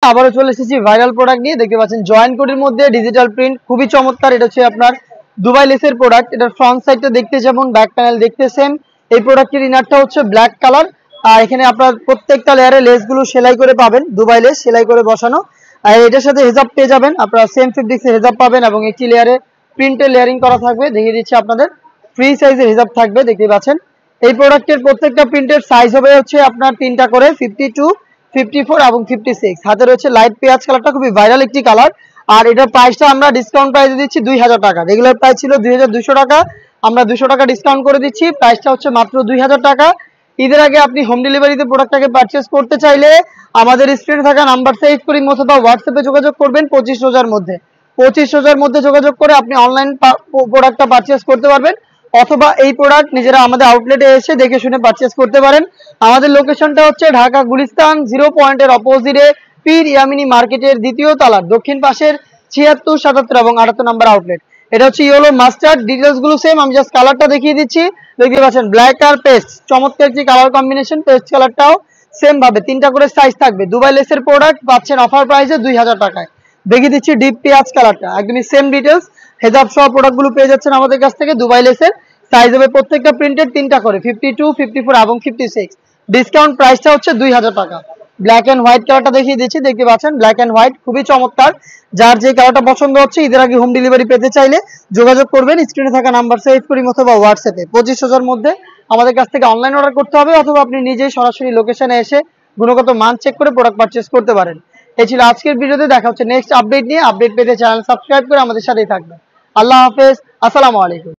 আবারও চলে এসেছি ভাইরাল প্রোডাক্ট নিয়ে। দেখতে পাচ্ছেন জয়েন্ট কোটের মধ্যে ডিজিটাল প্রিন্ট, খুবই চমৎকার। এটা হচ্ছে আপনার দুবাই লেসের প্রোডাক্ট। এটার ফ্রন্ট সাইডটা দেখতে যেমন, ব্যাক প্যানেল দেখতে সেম। এই প্রোডাক্টের ইনারটা হচ্ছে ব্ল্যাক কালার। আর এখানে আপনার প্রত্যেকটা লেয়ারে লেসগুলো সেলাই করে পাবেন, দুবাই লেস সেলাই করে বসানো। আর এটার সাথে হেজাব পেয়ে যাবেন, আপনারা সেম ফেব্রিক্সের হেজাব পাবেন এবং একটি লেয়ারে প্রিন্টের লেয়ারিং করা থাকবে। দেখিয়ে দিচ্ছি আপনাদের, ফ্রি সাইজের হেজাব থাকবে। দেখতে পাচ্ছেন এই প্রোডাক্টের প্রত্যেকটা প্রিন্টের সাইজ হবে হচ্ছে আপনার 3টা করে, 52, 54 এবং 56। হাতে রয়েছে লাইট পেঁয়াজ কালারটা, খুবই ভাইরাল একটি কালার। আর এটার প্রাইসটা আমরা ডিসকাউন্ট প্রাইসে দিচ্ছি 2000 টাকা। রেগুলার প্রাইস ছিল 2200 টাকা, আমরা 200 টাকা ডিসকাউন্ট করে দিচ্ছি। প্রাইসটা হচ্ছে মাত্র 2000 টাকা। ঈদের আগে আপনি হোম ডেলিভারিতে প্রোডাক্টটাকে পারচেস করতে চাইলে আমাদের স্ক্রিনে থাকা নাম্বার সেভ করি অথবা হোয়াটসঅ্যাপে যোগাযোগ করবেন 25 রোজার মধ্যে। 25 রোজার মধ্যে যোগাযোগ করে আপনি অনলাইন প্রোডাক্টটা পারচেস করতে পারবেন, অথবা এই প্রোডাক্ট নিজেরা আমাদের আউটলেটে এসে দেখে শুনে পারচেস করতে পারেন। আমাদের লোকেশনটা হচ্ছে ঢাকা গুলিস্তান 0 পয়েন্টের অপোজিটে পীর ইয়ামিনী মার্কেটের দ্বিতীয় তলার দক্ষিণ পাশের 76, 77 এবং 78 নম্বর আউটলেট। এটা হচ্ছে ইয়েলো মাস্টার্ড, ডিটেলস গুলো সেম, আমি জাস্ট কালারটা দেখিয়ে দিচ্ছি। দেখতে পাচ্ছেন ব্ল্যাক আর পেস্ট, চমৎকার একটি কালার কম্বিনেশন। পেস্ট কালারটাও সেম ভাবে 3টা করে সাইজ থাকবে। দুবাই লেসের প্রোডাক্ট পাচ্ছেন অফার প্রাইসে 2000 টাকায়। দেখিয়ে দিচ্ছি ডিপ পেঁয়াজ কালারটা, একদমই সেম ডিটেলস। হেজাব সহ প্রোডাক্টগুলো পেয়ে যাচ্ছেন আমাদের কাছ থেকে। দুবাই লেসের সাইজ হবে প্রত্যেকটা প্রিন্টেড 3টা করে, 52, 54 এবং 56। ডিসকাউন্ট প্রাইসটা হচ্ছে 2000 টাকা। ব্ল্যাক এন্ড হোয়াইট কালারটা দেখিয়ে দিচ্ছি। দেখতে পাচ্ছেন ব্ল্যাক এন্ড হোয়াইট, খুবই চমৎকার। যার যে কালারটা পছন্দ হচ্ছে ঈদের আগে হোম ডেলিভারি পেতে চাইলে যোগাযোগ করবেন স্ক্রিনে থাকা নাম্বার সেভ করি অথবা হোয়াটসঅ্যাপে। 25 হাজার মধ্যে আমাদের কাছ থেকে অনলাইন অর্ডার করতে হবে, অথবা আপনি নিজেই সরাসরি লোকেশনে এসে গুণগত মান চেক করে প্রোডাক্ট পারচেস করতে পারেন। এই ছিল আজকের ভিডিওতে। দেখা হচ্ছে নেক্সট আপডেট নিয়ে। আপডেট পেতে চ্যানেল সাবস্ক্রাইব করে আমাদের সাথেই থাকবেন। আল্লাহ হাফেজ, আসসালামু আলাইকুম।